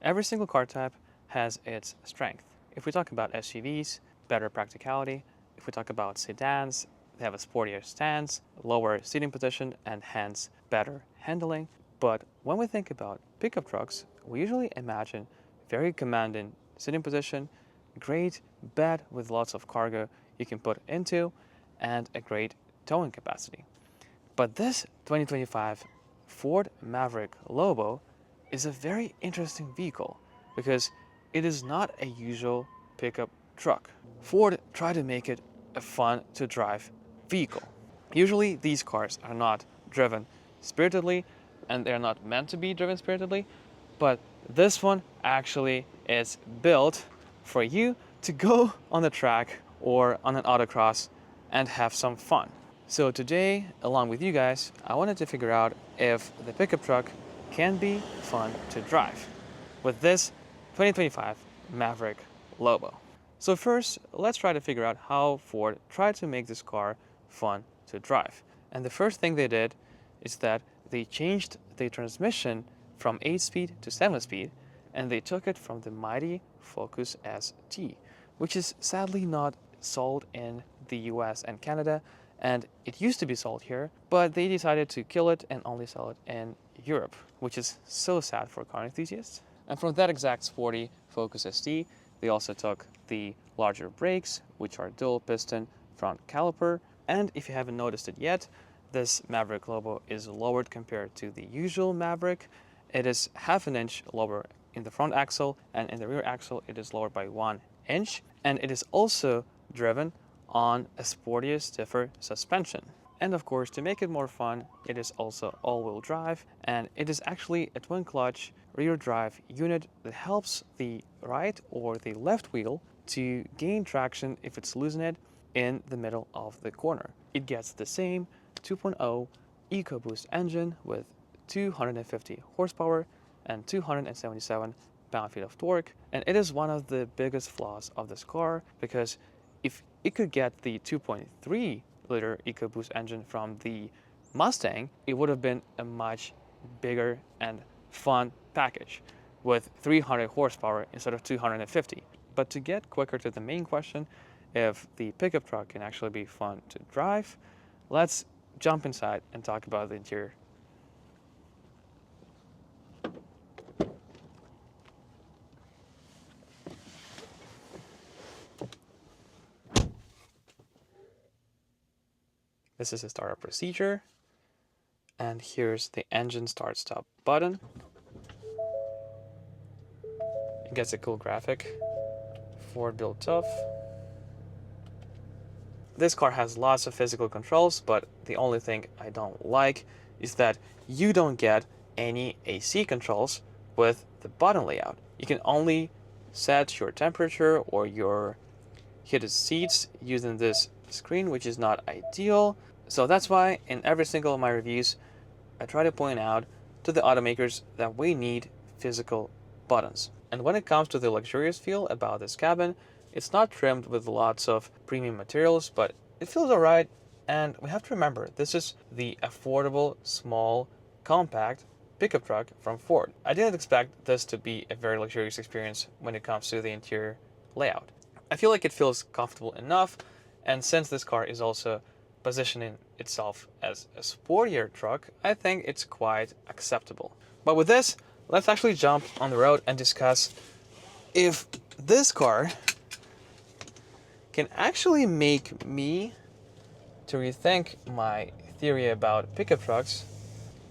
Every single car type has its strength. If we talk about SUVs, better practicality. If we talk about sedans, they have a sportier stance, lower seating position, and hence better handling. But when we think about pickup trucks, we usually imagine very commanding sitting position, great bed with lots of cargo you can put into, and a great towing capacity. But this 2025 Ford Maverick Lobo is a very interesting vehicle because it is not a usual pickup truck. Ford tried to make it a fun to drive vehicle. Usually these cars are not driven spiritedly and they're not meant to be driven spiritedly, but this one actually is built for you to go on the track or on an autocross and have some fun. So today, along with you guys, I wanted to figure out if the pickup truck can be fun to drive with this 2025 Maverick Lobo. So first, let's try to figure out how Ford tried to make this car fun to drive. And the first thing they did is that they changed the transmission from 8-speed to 7-speed, and they took it from the mighty Focus ST, which is sadly not sold in the US and Canada, and it used to be sold here, but they decided to kill it and only sell it in Europe, which is so sad for car enthusiasts. And from that exact sporty Focus ST, they also took the larger brakes, which are dual piston front caliper, and if you haven't noticed it yet, this Maverick Lobo is lowered compared to the usual Maverick. It is half an inch lower in the front axle, and in the rear axle it is lowered by 1 inch, and it is also driven on a sportier, stiffer suspension. And of course, to make it more fun, it is also all-wheel drive, and it is actually a twin clutch rear drive unit that helps the right or the left wheel to gain traction if it's losing it in the middle of the corner. It gets the same 2.0 EcoBoost engine with 250 horsepower and 277 pound-feet of torque, and it is one of the biggest flaws of this car because if it could get the 2.3 liter EcoBoost engine from the Mustang, it would have been a much bigger and fun package with 300 horsepower instead of 250. But to get quicker to the main question, if the pickup truck can actually be fun to drive, let's jump inside and talk about the interior. This is the startup procedure, and here's the engine start-stop button. It gets a cool graphic, Ford built tough. This car has lots of physical controls, but the only thing I don't like is that you don't get any AC controls with the button layout. You can only set your temperature or your heated seats using this screen, which is not ideal. So that's why in every single of my reviews, I try to point out to the automakers that we need physical buttons. And when it comes to the luxurious feel about this cabin, it's not trimmed with lots of premium materials, but it feels alright. And we have to remember, this is the affordable, small, compact pickup truck from Ford. I didn't expect this to be a very luxurious experience when it comes to the interior layout. I feel like it feels comfortable enough, and since this car is also positioning itself as a sportier truck, I think it's quite acceptable. But with this, let's actually jump on the road and discuss if this car can actually make me to rethink my theory about pickup trucks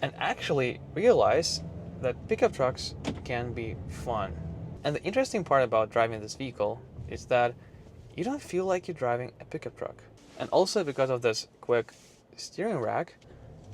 and actually realize that pickup trucks can be fun. And the interesting part about driving this vehicle is that you don't feel like you're driving a pickup truck. And also because of this quick steering rack,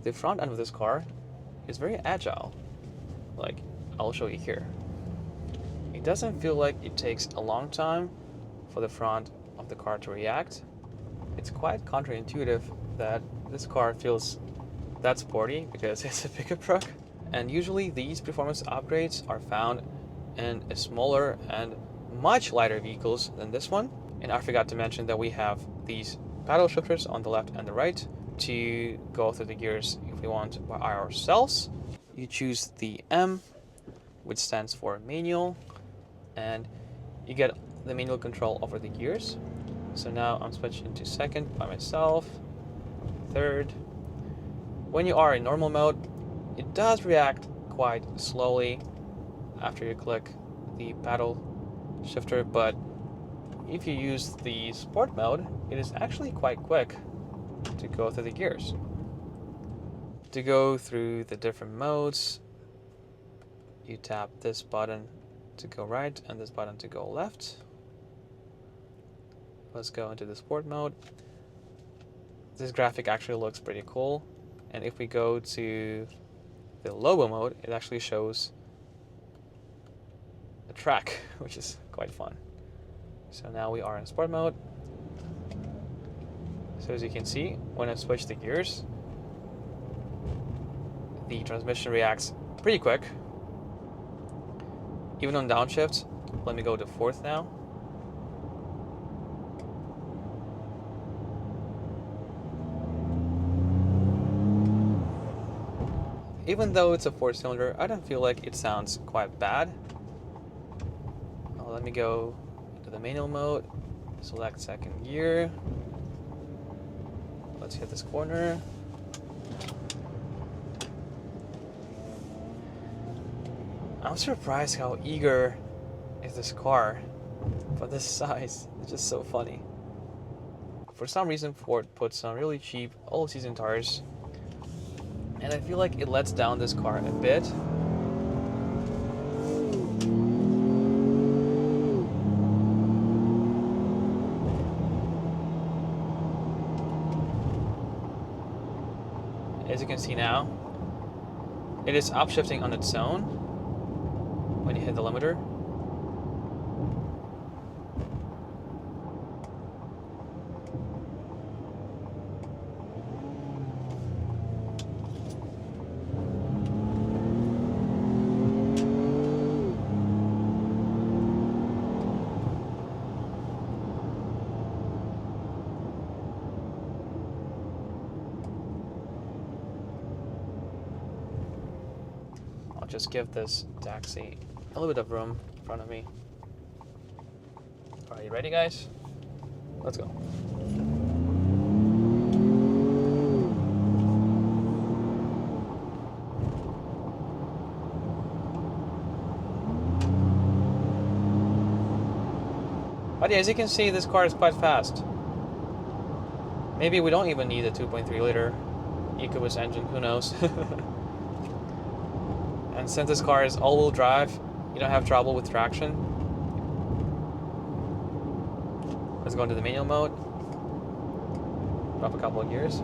the front end of this car is very agile. Like, I'll show you here. It doesn't feel like it takes a long time for the front of the car to react. It's quite counterintuitive that this car feels that sporty because it's a pickup truck. And usually these performance upgrades are found in a smaller and much lighter vehicles than this one. And I forgot to mention that we have these paddle shifters on the left and the right to go through the gears if we want by ourselves. You choose the M which stands for manual, and you get the manual control over the gears. So now I'm switching to second by myself, third. When you are in normal mode, it does react quite slowly after you click the paddle shifter, but if you use the sport mode, it is actually quite quick to go through the gears. To go through the different modes, you tap this button to go right and this button to go left. Let's go into the sport mode. This graphic actually looks pretty cool. And if we go to the Lobo mode, it actually shows a track, which is quite fun. So now we are in sport mode. So as you can see, when I switch the gears, the transmission reacts pretty quick. Even on downshift, let me go to fourth now. Even though it's a 4-cylinder, I don't feel like it sounds quite bad. Let me go to the manual mode, select second gear. Let's hit this corner. I'm surprised how eager is this car for this size. It's just so funny. For some reason, Ford put some really cheap all-season tires, and I feel like it lets down this car a bit. As you can see now, it is upshifting on its own when you hit the limiter. Just give this taxi a little bit of room in front of me. Are you ready, guys? Let's go. But yeah, as you can see, this car is quite fast. Maybe we don't even need a 2.3 liter EcoBoost engine, who knows? And since this car is all-wheel drive, you don't have trouble with traction. Let's go into the manual mode. Drop a couple of gears.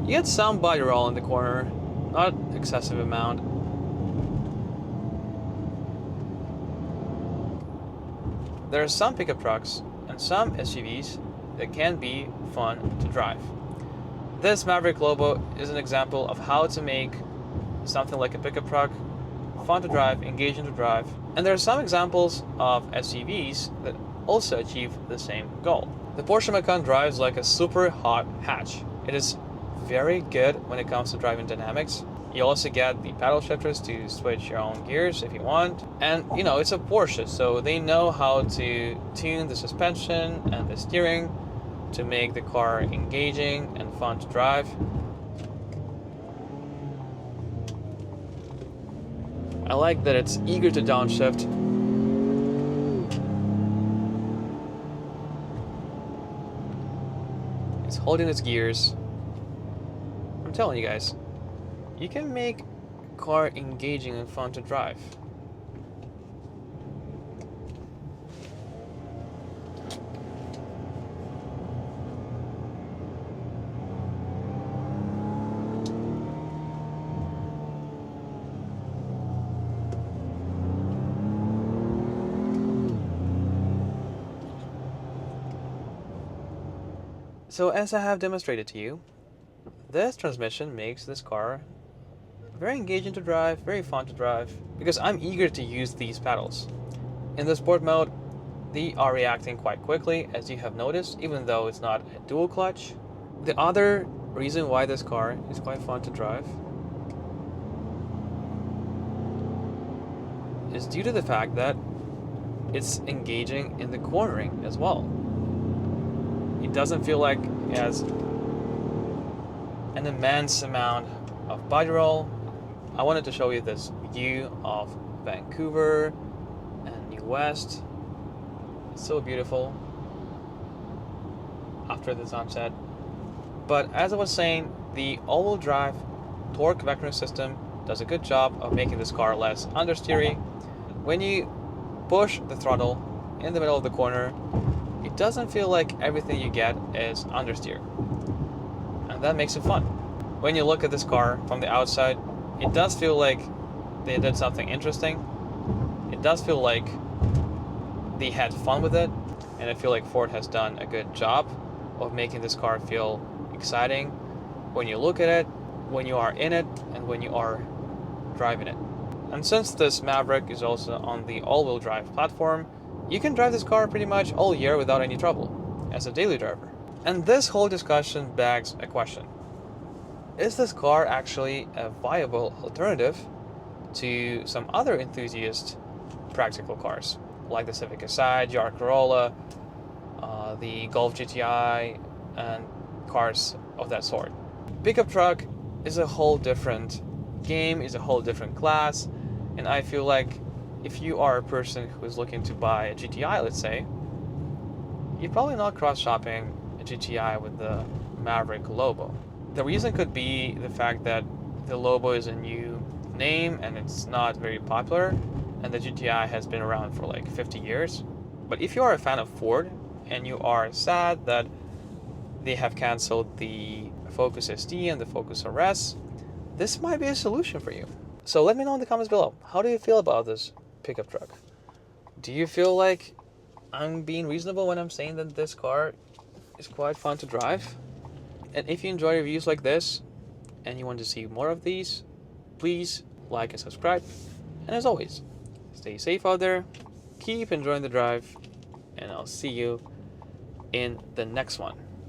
You get some body roll in the corner, not excessive amount. There are some pickup trucks and some SUVs that can be fun to drive. This Maverick Lobo is an example of how to make something like a pickup truck fun to drive, engaging to drive. And there are some examples of SUVs that also achieve the same goal. The Porsche Macan drives like a super hot hatch. It is very good when it comes to driving dynamics. You also get the paddle shifters to switch your own gears if you want. And you know, it's a Porsche, so they know how to tune the suspension and the steering to make the car engaging and fun to drive. I like that it's eager to downshift. It's holding its gears. I'm telling you guys, you can make a car engaging and fun to drive. So as I have demonstrated to you, this transmission makes this car very engaging to drive, very fun to drive, because I'm eager to use these pedals. In the sport mode, they are reacting quite quickly, as you have noticed, even though it's not a dual clutch. The other reason why this car is quite fun to drive is due to the fact that it's engaging in the cornering as well. It doesn't feel like it has an immense amount of body roll. I wanted to show you this view of Vancouver and New West. It's so beautiful after the sunset. But as I was saying, the all-wheel drive torque vectoring system does a good job of making this car less understeery. When you push the throttle in the middle of the corner, it doesn't feel like everything you get is understeer. And that makes it fun. When you look at this car from the outside, it does feel like they did something interesting. It does feel like they had fun with it, and I feel like Ford has done a good job of making this car feel exciting when you look at it, when you are in it, and when you are driving it. And since this Maverick is also on the all-wheel drive platform, you can drive this car pretty much all year without any trouble as a daily driver. And this whole discussion begs a question. Is this car actually a viable alternative to some other enthusiast practical cars, like the Civic Si, GR Corolla, the Golf GTI, and cars of that sort? Pickup truck is a whole different game, is a whole different class, and I feel like if you are a person who is looking to buy a GTI, let's say, you're probably not cross-shopping a GTI with the Maverick Lobo. The reason could be the fact that the Lobo is a new name and it's not very popular, and the GTI has been around for like 50 years. But if you are a fan of Ford and you are sad that they have canceled the Focus ST and the Focus RS, this might be a solution for you. So let me know in the comments below. How do you feel about this pickup truck? Do you feel like I'm being reasonable when I'm saying that this car is quite fun to drive? And if you enjoy reviews like this and you want to see more of these, please like and subscribe. And as always, stay safe out there, keep enjoying the drive, and I'll see you in the next one.